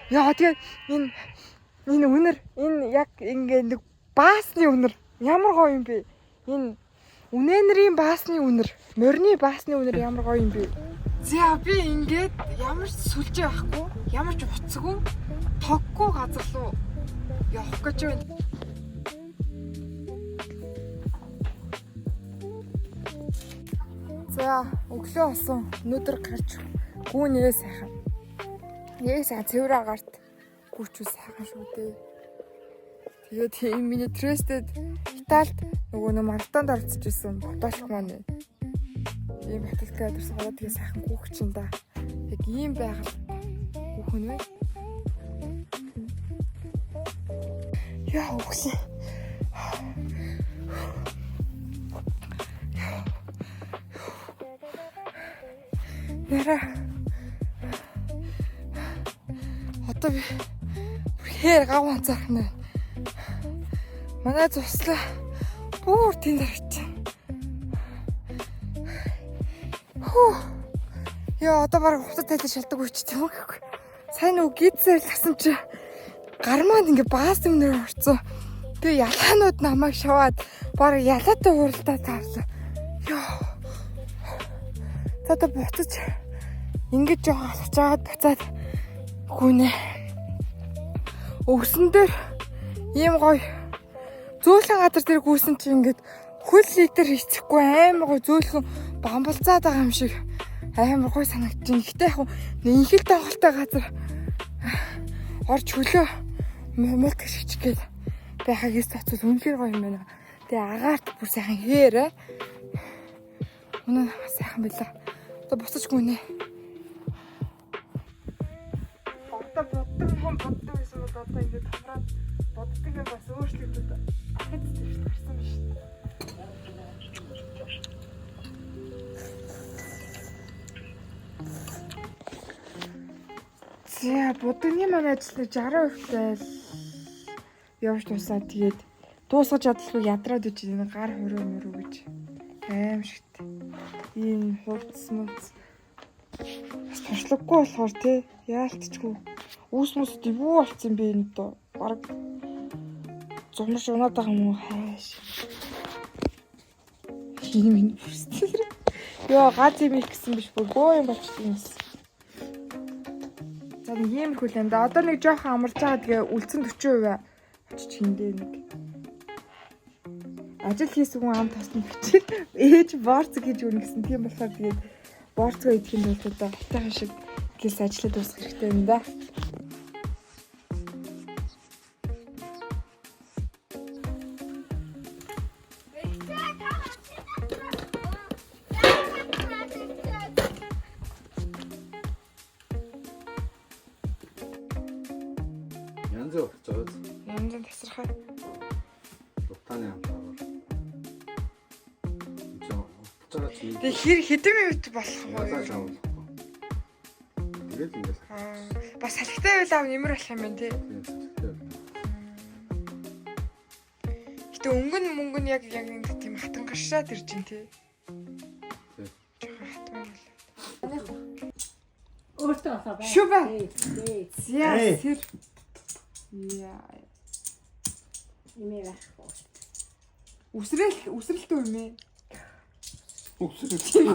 Яа тэгээ энэ үнэр энэ яг ингээд нэг баасны үнэр ямар гоё юм бэ? Энэ үнэнэрийн баасны үнэр, морины баасны үнэр ямар гоё юм бэ? За би ингээд ямар ч сүлжээ байхгүй, ямар ч уцгүй, тоггүй газар руу явах гэж байна. За өглөө болсон. Өнөөдөр гарч гүүнээ сайхан. Яасан цэвэр агарт гүүчүү сайхан шүү дээ. Тэгээд энэ миний трестед Италид нөгөө нэг маратонд орцож исэн ботолч маань. Ийм ботолчтой дэрсэн гоо тэгээ сайхан гүүх чинь да. Яг ийм байгаад гүүх нь вэ? Яа өгсөн. Яра. Одоо би хээр гав анцаарх нь. Манай цуслаа бүр тэнд харагдчих. Яа одоо бараг хувцас тайлж шалдаг үуч тийм үү? Сайн уу гидсээр ласан чи гармаад ингээ баас өмнөр орцсон. Тэгээ ялгаанууд намайг шаваад бараг ялаатай хуралдаа таарлаа. Яа. За одоо буцаж ингэж жоо алхачаад буцаад гүнэ. Өвсөн дээр ийм гоё зөөлөн газар дээр гүйсэн чи ингээд хөл литер хийчихгүй амар гоё зөөлхөн бамбалцаад байгаа юм шиг амар гоё санагдчихэв. Гэхдээ яг инхэл тоглолттой газар орж хөлөө мөлт гიშгчгээд байхаг эс тоцол үнэхээр гоё юм байна. Тэгээ агаарт бүр сайхан хээрээ. Үнэн сайхан байлаа. Одоо буцаж гүнэ. Одоо боддог байсан бол одоо ингээд хамраад боддог юм бас өөрчлөгдөд ахад зэвсэг гарсан биш. За будагны манай ажил 60% тайл явж тусаад тэгээд дуусгаж чадлагүй ядраад иж энэ гар хөрөө мөрөө гэж аим шигт. Ийм хурц мүц бас туршлагагүй болохоор тий яалтчгүй үүс мүс дэвүү болцсон би энэ доо баг зумш унаад байгаа юм уу хайш ийм энэ бүрстэр ёо газ юм их гэсэн биш бүр гоо юм болчихсон юм. За нэг юм хүлэн да одоо нэг жоохон амарч байгаа тэгээ үлцэн 40% очиж хиндээ нэг ажил хийсэн хүн ам тасна бичиг ээж борц гэж өгнө гэсэн тийм болохоор тэгээд борцгоо идэх юм бол одоо хатайхан шиг гис ажиллаад дуусгах хэрэгтэй юм да. Янз бүр болчиход. Янз бүр тасархаа. Лутаны амтаа. Тэг хэр хэдэн минут болох вэ? Тэгээд ингэж. Бас салхитай байл ав нэмэр болох юм байна тий. Гэтэ өнгөн мөнгөн яг ингэ тийм хатан гашаад ирж байна тий. Өөртөө асаа бай. Шүбэ. Яа сэр. Яа. Имэра. Үсрэлтэй юм ээ. Үсрэлтэй.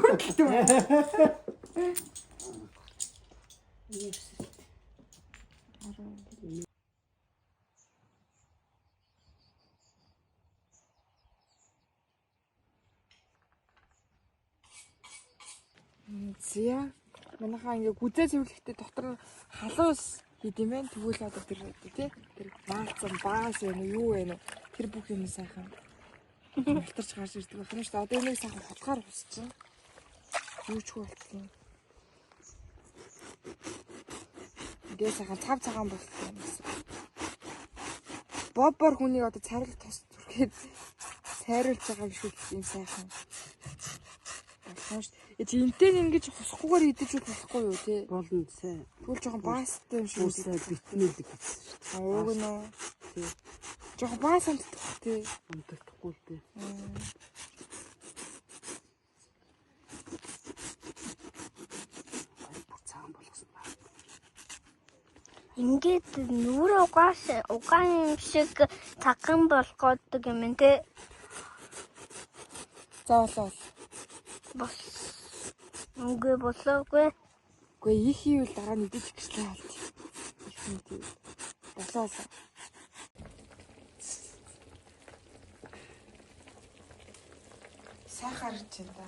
Зя. Манайхаа ингээ гүзээ цэвэрлэхдээ дотор нь халуус хийдэм байх. Тэгвэл одоо тэр тий маалцсан баас байна уу юу байна уу тэр бүх юм сайхан мултарч гарч ирдэг байх юм шүү дээ. Одоо энийг сайхан хутгаар усчихсан. Юучгүй болчихлоо. Тэгээ сайхан цав цагаан болсон юм байна. Боббор хүнийг одоо царил тос түрхээд сайруулж байгаа юм шиг юм сайхан. Энтэй ингэж хусахгүйгээр идэж болохгүй юу те? Болно сайн. Тэгвэл жоохон баастай юм шиг Үсээ битнэлдэг гэсэн шүү дээ. Өөг нөө. Тий. Жоохон баас амтдах тий. Амтдахгүй л дээ. ингээд нүур угаан шиг цагаан болгодог юм те. Заавал. Бас үгүй болоогүй. Үгүй их хийвэл дараа нь идэж гэжлээ хаалт. Их юм тийм. Болоо. Сайхан харж байна да.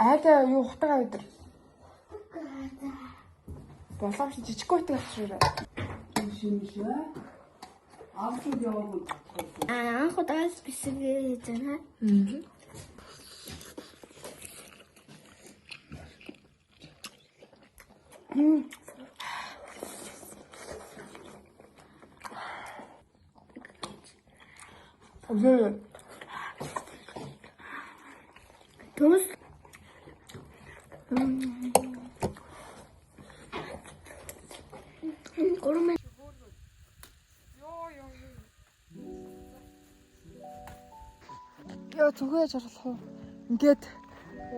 Айда юу хутгаа өдөр. Боломж жижиг гүйтэй болчихроо. Анх удаас бисгээ зэнэ. Окей. Тус. Гурман. Яа зүгээр жарлах уу? Ингээд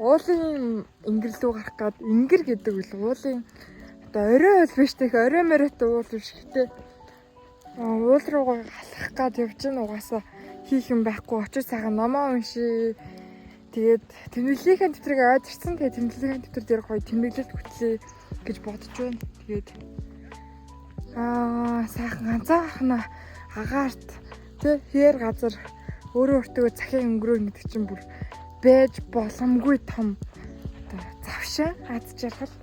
уулын ингэрлүү гарах гад ингэр гэдэг үл уулын одоо орой бол биш тех орой мөрөт уул биш гэдэг. Уул руугаа халах гад явж гин угаасаа хийх юм байхгүй очиж цагаан номоо унши. Тэгээд тэмдэглэлийн дэвтрийг аваад ирсэн. Тэгээд тэмдэглэлийн дэвтэр дээр гоё тэмдэглэлт хүтлээ гэж бодож байна. Тэгээд сайхан ганцаархна агаарт тэ хэр газар өөрөө өөртөө захиа өнгөрөө гэдэг чинь бүр байж боломгүй том оо завшаа аз жаргал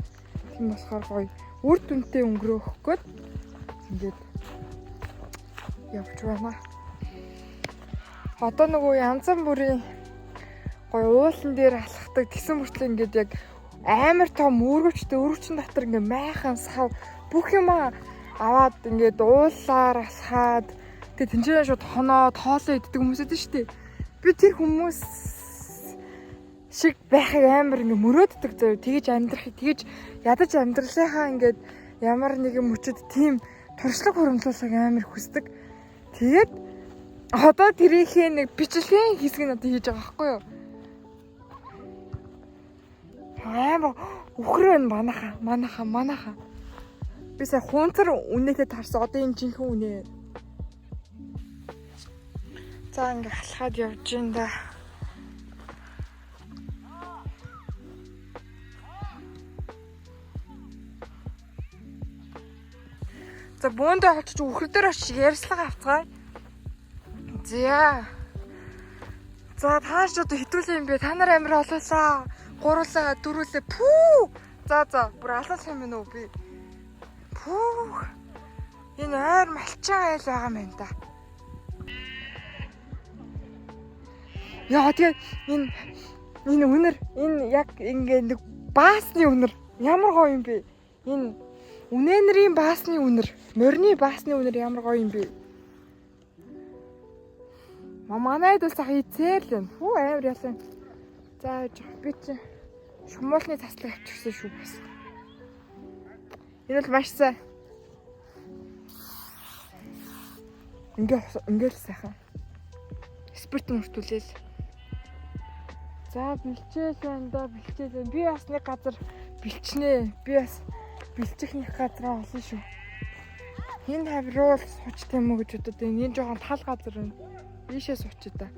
тийм болохоор гоё үр дүнтэй өнгөрөөх гээд ингээд явж байна. Одоо нөгөө янз бүрийн гоё уулан дээр алхахдаг тэгсэн мөртлөө ингээд яг амар том өргөчн дотор ингээд майхан сав бүх юм аваад ингээд уулаар алхаад тэгээ тэнцээ шууд хоноо тоолоо иддэг хүмүүс эдэн штэ. Би тэр хүмүүс шиг байхыг амар ингээд мөрөөддөг зөө тэгэж амьдрахыг тэгэж ядаж амьдралынхаа ингээд ямар нэгэн мөчөд тийм туршлага хуримтлуулахыг амар хүсдэг. Тэгээд одоо тэрийнхээ нэг бичлэгийн хэсэг нь одоо хийж байгаа байхгүй юу? Амар үхрээ манайха. Би сая хунцар үнэтэй тарсан одоо энэ жинхэнэ үнэ. За ингээ халахад явж ин да. За бөөндөө очиж үхэр дээр очиж ярьслага авцгаая. За тааш одоо хитүүлээ юм бэ? Та нар амир олоолаа. Гуруулаа, дөрүүлээ. Пүү. За бүр алуулах юм байна уу би? Пүү. Энэ ойр малчаа айл байгаа юм байна да. Яа тэгээ энэ үнэр энэ яг ингээ нэг баасны үнэр ямар гоё юм бэ? Энэ үнэнэрийн баасны үнэр, морины баасны үнэр ямар гоё юм бэ? Манайд бол сая эцээр л юм. Хүү амар яасан. За би чи шумуулны таслаг авчихсан шүү бас. Энэ бол маш сайн. Ингээл сайхан. Спирт мөртүүлээл. За бэлчээл байна да бэлчээл. Би бас нэг газар бэлчнэ. Би бас бэлчих нэг газар олно шүү. Энэ хавруул сууч тийм үү гэж бодод энэ жоохон тал газар байна. Ийшээ суучих та.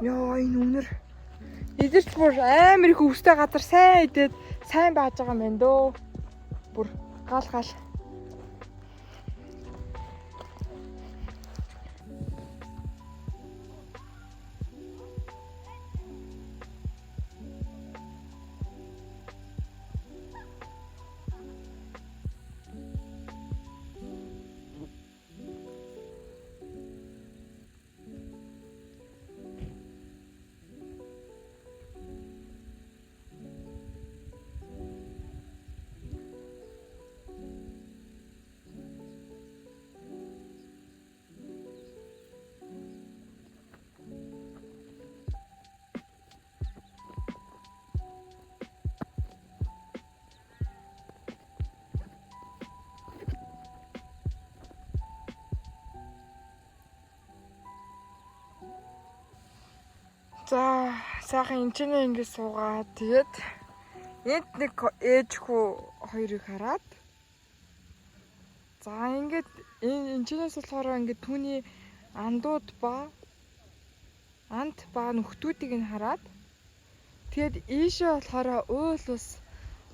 Йоо энэ үнэр. Эдэрч бүр амар их өвстэй газар сайн идээд сайн байж байгаа юм байна дөө. Бүр гал. За Сайхан энэчнээ ингэ суугаад тэгээд энд нэг ээж хүү хоёрыг хараад за ингээд энэчнээс болохоор ингээд түүний андууд ба нөхдүүдийг нь хараад тэгээд ийшээ болохоор уул ус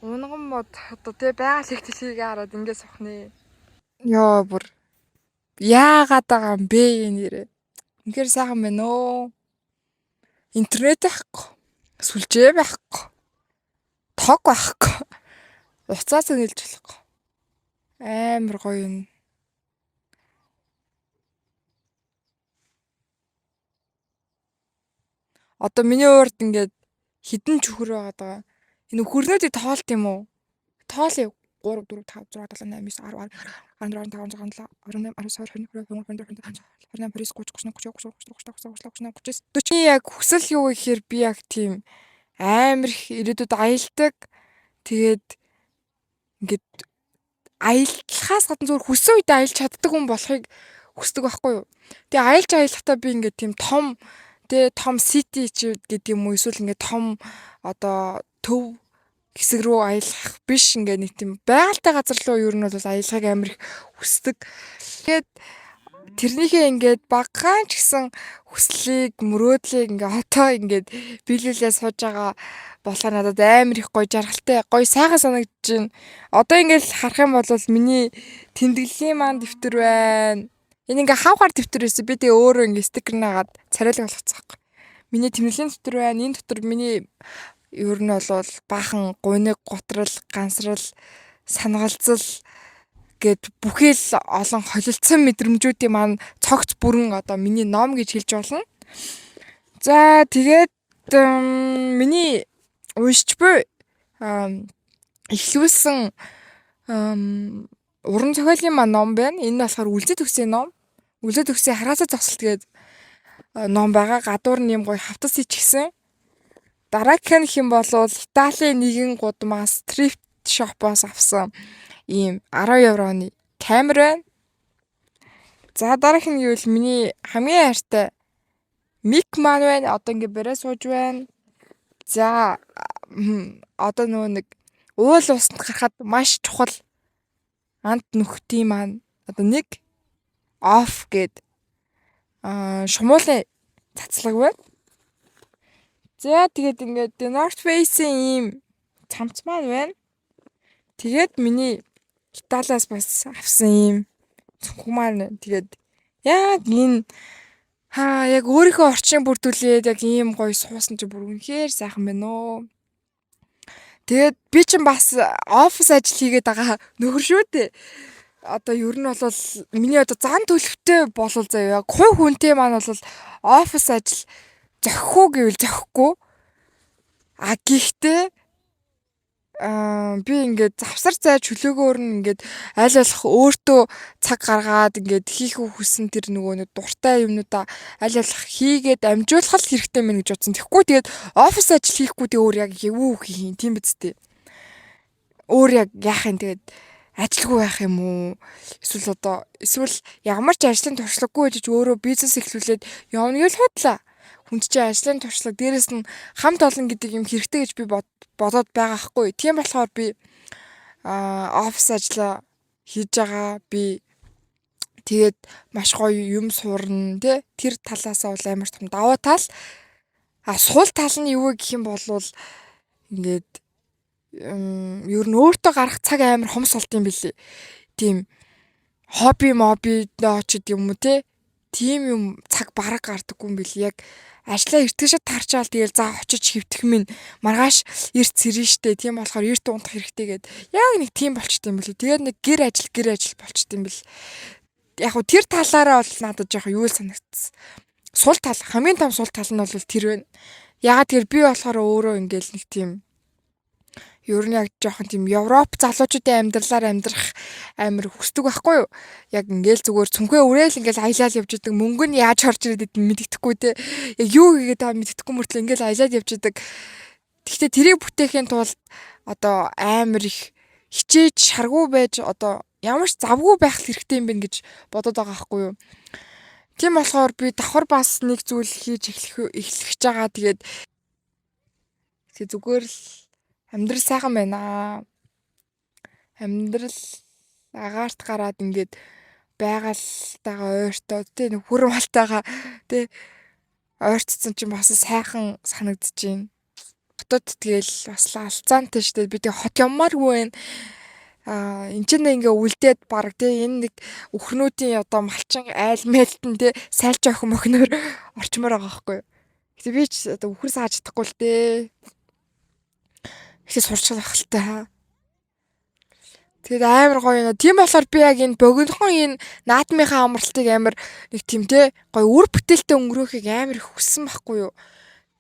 унган мод одоо тэг байгаль ихтлийг хараад ингэ сухны. Йоо бүр яагаад байгаа юм бэ нэрээ. Үнэхээр сайхан байна оо. Интернет байхгүй. Сүлжээ байхгүй. Тог байхгүй. Уцаас нэлж болохгүй. Амар гоё юм. Одоо миний урд ингээд хідэн чөхөр байгаа. Энэ хөрнөөдийг тоолт юм уу? Тоолъё. 3 4 5 6 7 8 9 10 11 12 13 14 15 яг хүсэл юу гэхээр би яг тийм амар их ирээдүйд аялдаг. Тэгээд ингээд аялахаас гадна зүгээр хүссэн үед аялж чаддаг хүн болохыг хүсдэг байхгүй юу? Тэгээ аялахдаа би ингээд тийм том сити ч гэдэг юм уу эсвэл ингээд том одоо төв хэсэг рүү аялах биш ингээд нэг тийм байгальтай газар руу ер нь бол аялахыг амар их хүсдэг. Тэгээд тэрнийхээ ингээд багахан ч гэсэн хүслийг мөрөөдлийг ингээд отоо ингээд биелүүлээ сууж байгаа болохоор надад амар их гоё жаргалтай гоё сайхан санагдаж байна. Одоо ингээд харах юм бол миний тэмдэглэлийн маань дэвтэр байна. Энэ ингээд хав хар дэвтэр байсан. Би тэгээ өөрөө ингээд стикер наагаад царайлаг болгоцсон байхгүй. Миний тэмдэглэлийн дэвтэр байна. Энэ дотор миний ер нь бол баахан гуниг, готрал, гансрал, санагалзал гэд бүхэл олон холилдсон мэдрэмжүүдийн маань цогц бүрэн одоо миний ном гэж хэлж болно. За тэгээд миний уншиж буй эхлүүлсэн уран зохиолын маань ном байна. Энэ болохоор үлзэд төгсөө ном. Үлзэд төгсөө хараасаа зогсолт гээд ном байгаа. Гадуур нь юм гоё хавтас ичгсэн. Дараагийнх юм бол Италийн нэгэн гудамаас thrift shop-оос авсан ийм 10 евроны камер байна. За дараах нь юу вэ? Миний хамгийн хайртай мик маань байна. Одоо ингээ барай сууж байна. За одоо нөгөө нэг уул усанд гарахад маш чухал ант нөхдийн маань одоо нэг off гээд шумуулын цацлаг байна. За тэгээд ингээд North Face-ийн ийм цамц маань байна. Тэгээд миний Италиас бас авсан ийм цүнх маань байна. Тэгээд яг энэ яг өөрийнхөө орчин бүрдүүлээд яг ийм гоё суусан чи бүр үнэхээр сайхан байна оо. Тэгээд би чинь бас офис ажил хийгээд байгаа нөхөр шүү дээ. Одоо ер нь бол миний одоо зан төлөвтэй болол заяа. Яг хувь хүнтэй маань бол офис ажил зохих уу гэвэл зохихгүй. Гэхдээ би ингээд завсар зай чөлөөгөөр нь ингээд аль болох өөртөө цаг гаргаад ингээд хийх хүссэн тэр нөгөө нэг дуртай юмнуудаа аль болох хийгээд амжуулах хэрэгтэй мэн гэж бодсон. Тэгэхгүй тэгээд офис ажил хийхгүй дээ өөр яг юу хийх юм тийм биз дээ. Өөр яг яах юм тэгээд ажилгүй байх юм уу? Эсвэл ямар ч ажлын туршлагагүй гэж өөрөө бизнес эхлүүлээд явна гэж худлаа. Хүнд чинь ажлын туршлага дээрэс нь хамт олон гэдэг юм хэрэгтэй гэж би бодоод байгаа хгүй. Тийм болохоор би офис ажиллаа хийж байгаа. Би тэгээд маш гоё юм суурна тий. Тэр талаасаа бол амар том даваа тал. Сул тал нь юу гэх юм бол ингээд ер нь өөртөө гарах цаг амар хомс болт юм билий. Тийм хобби нооч гэдэг юм уу тий. Тийм юм цаг бараг гардаггүй юм бил. Яг ажлаа эртгээшээ тарчаал тэгэл за очиж хөвтөх минь маргааш эрт сэрнэ штэ. Тийм болохоор эрт унтах хэрэгтэй гээд яг нэг тийм болчт юм бил. Тэгээд нэг гэр ажил болчт юм бил. Яг хөө тэр талаараа бол надад жоох юу л санагдсан. Сул тал хамгийн том сул тал нь бол тэр байна. Ягаад тэр би болохоор өөрөө ингээл нэг тийм ер нь яг жоохон тийм Европ залуучуудын амьдралаар амьдрах амар хүсдэг байхгүй юу? Яг ингээл зүгээр цүнхээ урээл ингээл аялал явж идэг мөнгө нь яаж орж ирээд мэддэхгүй те. Яг юу хийгээд байгаа мэддэхгүй мөртлөө ингээл аялал явж идэг. Гэхдээ тэрийг бүтээхийн тулд одоо амар их хичээж шаргуу байж одоо ямар ч завгүй байх хэрэгтэй юм байна гэж бодоод байгаа байхгүй юу? Тийм болохоор би давхар бас нэг зүйл хийж эхлэх гэж байгаа. Тэгээд Тэг зүгээр л амьдрал сайхан байна. Амьдрал агаарт гараад ингээд байгальтайгаа ойртоо тий хүрмалтайгаа тий ойртсон чинь бас сайхан санагдчихээн. Хотод тэгэл бас алцаантай шүү дээ. Би тэг хот ямааргүй байна. Энд чинь ингээ үлдээд баг тий энэ нэг өхрнүүдийн одоо малчин айл мэлтэн тий сайлж охин мохноор орчмоор байгаа байхгүй юу. Гэтэ би ч одоо үхэр сааж чадахгүй л дээ. Ихээс сурч байгаа л та. Тэгээд амар гоё юм. Тийм болохоор би яг энэ богинохон энэ наадмынхаа амралтыг амар нэг тийм те гоё үр бүтээлтэй өнгөрөөхийг амар их хүссэн байхгүй юу.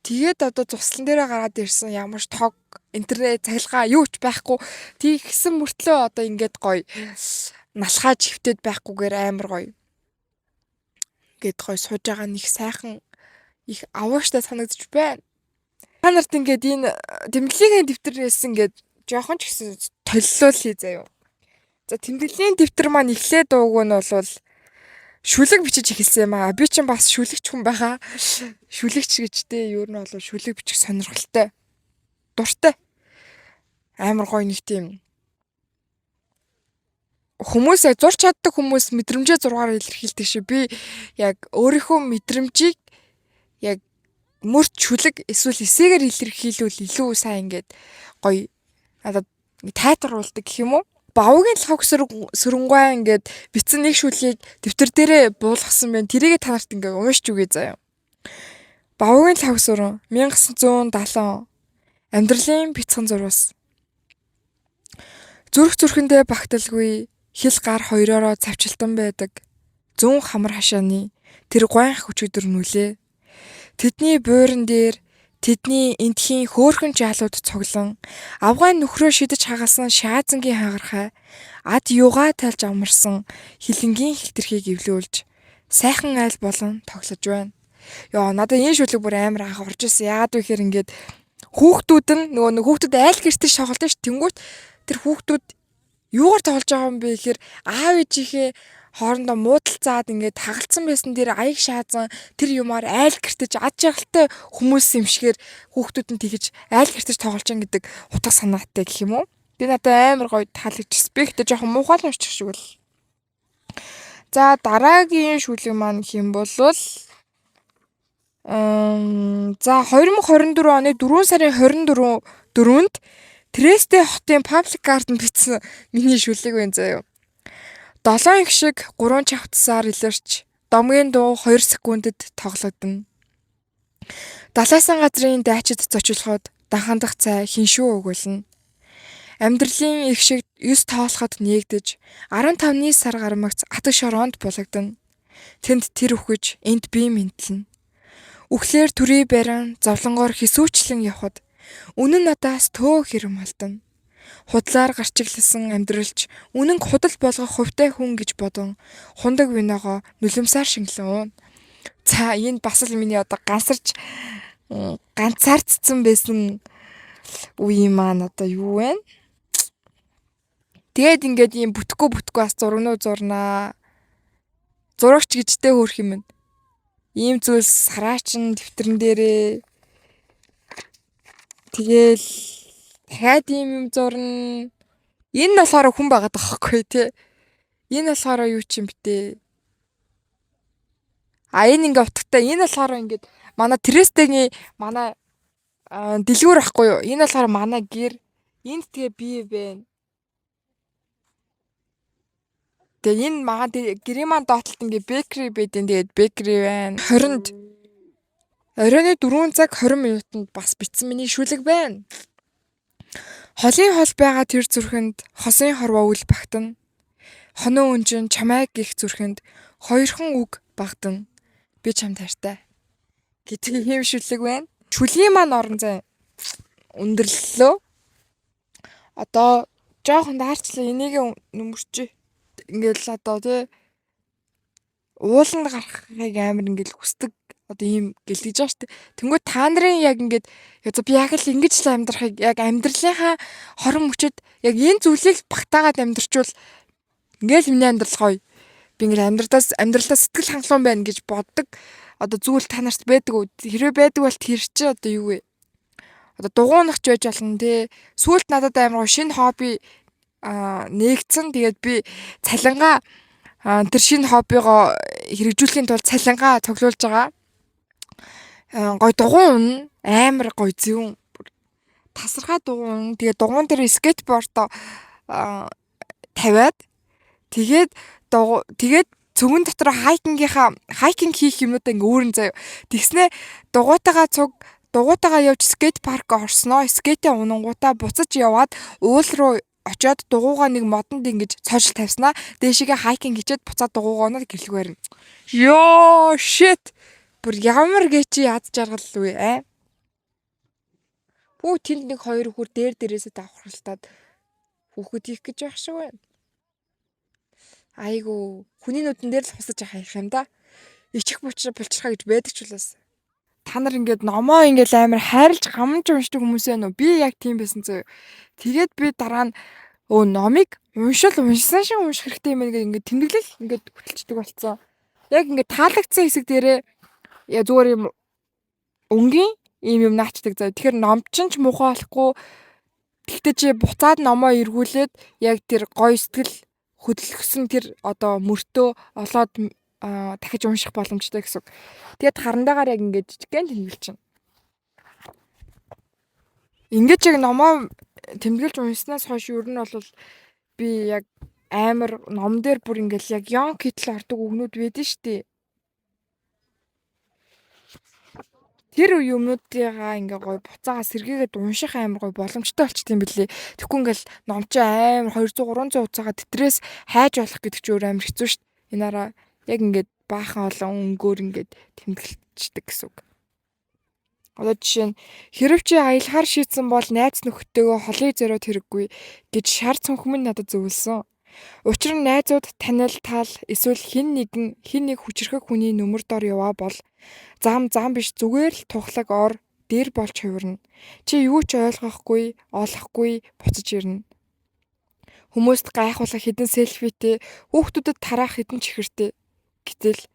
Тэгээд одоо цуслан дээрээ гараад ирсэн ямар ч тог интернет цахилгаан юу ч байхгүй. Тийг гисэн мөртлөө одоо ингээд гоё налхаа живтэд байхгүйгээр амар гоё. Ингээд гоё сууж байгаа нэг сайхан их авааштай санагдчих байна. Та нарт ингээд энэ тэмдэглэлийн дэвтэрээс ингээд жоохон ч гэсэн толилуулъя заяа. За тэмдэглэлийн дэвтэр маань эхлээд дууг нь бол шүлэг бичиж эхэлсэн юм аа. Би чинь бас шүлэгч хүн байгаа. Шүлэгч гэжтэй юу нь бол шүлэг бичих сонирхолтой. Дуртай. Амар гоё нэг тийм хүмүүс яг зурч чаддаг хүмүүс мэдрэмжээ зургаар илэрхийлдэг шиг би яг өөрийнхөө мэдрэмжийг яг мөрч шүлэг эсвэл эсээгээр илэрхийлвэл илүү сайн ингээд гоё надад тайтгаруулдаг гэх юм уу? Бавгийн лхог сөрөнгөө ингээд битсэн нэг шүлгийг дэвтэр дээрээ буулгасан байна. Тэрийгэ та нарт ингээд уншиж үгүй заяа. Бавгийн лхог сөрөн 1970 амьдралын бяцхан зурвас. Зүрх зүрхэндээ багталгүй хил гар хоёроо цавчилтан байдаг. Зүүн хамар хашааны тэр гойнх өчигдөр нүлээ. Тэдний бууран дээр тэдний эндхийн хөөхөн жаалууд цуглан авгай нөхрөө шидэж хагалсан шаазангийн хагархай ад юугаа тайлж амарсан хилэнгийн хилтерхийг эвлүүлж сайхан айл болон тоглож байна. Яа надад энэ шүлэг бүр амар анх орж ирсэн. Яагаад вэ гэхээр ингээд хүүхдүүд нь нөгөө хүүхдүүд айл гэртээ шоголдсон ш. Тэнгүүт тэр хүүхдүүд юугаар тоглож байгаа юм бэ гэхээр аав ээжийнхээ хоорондоо муудалцаад ингээд хагалцсан байсан дээр аяг шаазан тэр юмар айл гэртэж ад жаргалтай хүмүүс юм шигээр хүүхдүүд нь тэгэж айл гэртэж тоглож байгаа гэдэг утга санаатай гэх юм уу. Би надад амар гоё таалагдчихсан. Би ихтэй жоохон муухай л уншчих шиг бол. За дараагийн шүлэг маань хэм болвол за 2024 оны 4 сарын 24-нд Тресте хотын Public Garden бичсэн миний шүлэг байна заяа. 7 их шиг 3 чавцсаар илэрч домгийн дуу 2 секундэд тоглогдно. Далайсан газрын дайчид зочилоход дахандах цай хиншүү өгүүлнэ. Амьдралын их шиг 9 тоолоход нээгдэж 15-ны сар гармагц атг шороонд булагдана. Тэнд тэр үхэж энд бие мэнтлэн. Үхлээр төрий барин зовлонгоор хэсүүчлэн явхад үнэн надаас төө хэрэм алдана. Худлаар гарчигласан амьдралч үнэн худал болгох хувьтай хүн гэж бодон хундаг виногоо нулимсаар шингэлэн уун. За энэ бас л миний одоо ганцаардсан байсан үе маань одоо юу вэ? Тэгээд ингээд ийм бүтгэхгүй бас зургнуу зурнаа. Зурагч гэжтэй хөөх юм байна. Ийм зүйлс сараачин дэвтэрэн дээрээ тэгэл дахиад юм зурна. Энэ нь болохоор хүн байгаад байгаа хгүй тий. Энэ болохоор юу ч юм битээ. Энэ ингээ утгатай. Энэ болохоор ингээд манай Трестегийн манай дэлгүүр ахгүй юу? Энэ болохоор манай гэр. Энд тэгээ бие байна. Тэгээ энэ мага гэрийн маань доотлолт ингээ бэкери байдэн. Тэгээд бэкери байна. 20-нд оройн 4 цаг 20 минутанд бас битсэн миний шүлэг байна. Холын хол байгаа тэр зүрхэнд хосын хорвоо үл багтана. Хоноо өнжин чамайг гих зүрхэнд хоёрхан үг багдана. Би чам тартай. Гэдэг юм шүлэг байна. Шүлгийн маань орон зай өндөрлөлөө. Одоо жоохон даарчлаа энийг нүмерч. Ингээл одоо тий ууланд гарахыг амар ингээл хүсдэг. Одоо ийм гэлдэж байгаа шүү дээ. Тэнгүүд та нарын яг ингээд би яг л ингэж л амьдрахыг яг амьдралынхаа хорон мөчөд яг энэ зүйлийг багтаагаад амьдрчвал ингээл миний амьдрал гоё. Би ингээл амьдралаа сэтгэл хангалуун байна гэж боддог. Одоо зүйл та нарт байдаг уу? Хэрвээ байдаг бол тэр чи одоо юу вэ? одоо дугуйнахч байж болно те. Сүүлд надад амар шинэ хобби нээгдсэн. Тэгээд би цалингаа тэр шинэ хоббигоо хэрэгжүүлэхийн тулд цалингаа цуглуулж байгаа. Гой дугуун амар гой зөв тасархай дугуун. Тэгээд дугуун дээр скейтбордоо тавиад тэгээд цөгөн дотор хайкинг хийх юмудаа ингээ өөрөн заяа. Тэгснэ дугуйтагаа явж скейт парк орсноо. Скейтээ унангуудаа буцаж яваад уул руу очиод дугуйгаа нэг модонд ингэж цоожил тавьснаа. Дээшигээ хайкинг хийчихэд буцаад дугуйгаа оноод гэрлэг барина. Ёо shit. Бүр ямар гэчи яд жаргал вэ? Пүү тэнд нэг хоёр хүр дээрээсээ давхралтаад хүүхэд хийх гэж байх шиг байна. Айгу хүний нүдэн дээр л хусаж хайх юм да. Ичих булчирхаа гэж байдаг ч улаас. Та нар ингээд номоо ингээд амар хайрлж гамж уншдаг хүмүүс ээ нөө. Би яг тийм байсан зөө. Тэгээд би дараа нь номыг уншсан шиг унших хэрэгтэй юм ингээд тэмдэглэл ингээд хөтөлчдөг болцсон. Яг ингээд таалагдсан хэсэг дээрээ зүгээр юм өнгийн юм наачдаг заа. Тэгэхээр номчин ч муухай болохгүй. Тэгтээ чи буцаад номоо эргүүлээд яг тэр гоё сэтгэл хөдөлгсөн тэр одоо мөртөө олоод дахиж унших боломжтой гэсэн. Тэгээд харандагаар яг ингээд жижигхэн тэмдэглэж чинь. Ингээд яг номоо тэмдэглэж уншснаас хойш ер нь бол би яг амар ном дээр бүр ингээд яг young kitл ордог өгнүүд байдэн штэ. Тэр юмнуудыгаа ингээ гой буцаага сэргээгээд унших амар гой боломжтой болчтой юм билий. Тэгэхгүй ингээл ном чи амар 200 300 хуцаага тэтрээс хайж болох гэдэг чи өөр амар хэцүү шít. Энаараа яг ингээд баахан олон өнгөөр ингээд тэмдэглэждэг гэсэн үг. Одоо жишээ нь хэрв чи аялахаар шийдсэн бол найз нөхдөдөө холыг зориод хэрэггүй гэж шар цүнхмэн надад зөвлөсөн. Учир нь найзууд танил тал эсвэл хин нэг хүчрхэг хүний нүмер дор яваа бол зам биш зүгээр л тухлаг ор дээр болж хувирна. Чи юу ч ойлгохгүй, олохгүй буцаж ирнэ. Хүмүүст гайхуулах хідэн селфитэй, хүүхдүүдэд тараах хідэн чихэртэй. Гэтэл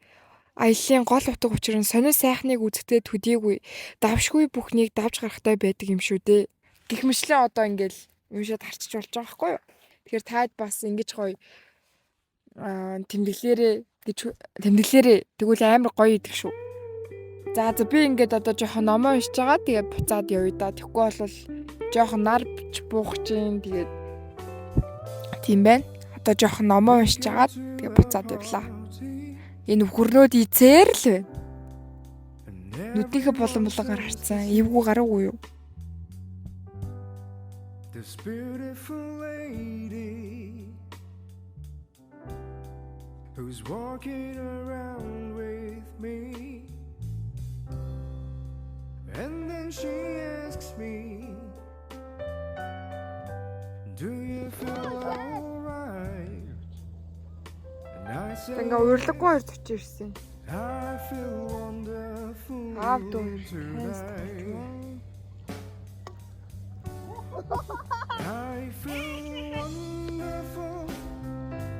аяллаа гол утга учир нь сонио сайхныг үзэхдээ төдийгүй, давшгүй бүхнийг давж гарахтай байдаг юм шүү дээ. Гэх мэтлээ одоо ингээл уншаад харчиж болж байгаа байхгүй юу? Тэгэхээр таад бас ингэж гоё тэмдэглээрээ тэгвэл амар гоё идэг шүү. За би ингээд одоо жоохон номоо уншиж байгаа. Тэгээд буцаад явъя да. Тэгэхгүй бол жоохон нар бич буух чинь тэгээд тийм байна. Одоо жоохон номоо уншиж байгаа. Тэгээд буцаад явлаа. Энэ хөрнөөд ийцээр л байна. Нүднийхээ болон харцсан. Эвгүй гараагүй юу? This beautiful lady who's walking around with me, and then she asks me, do you feel alright? And I say, Ингээ урилгагүй хоёр төч ирсэн. I feel wonderful Авдуу tonight. I feel wonderful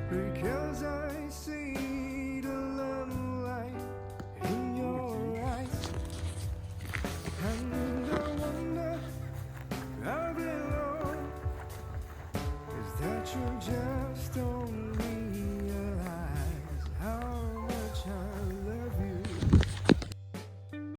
because I see the love light in your eyes, and I wonder how below is that you're just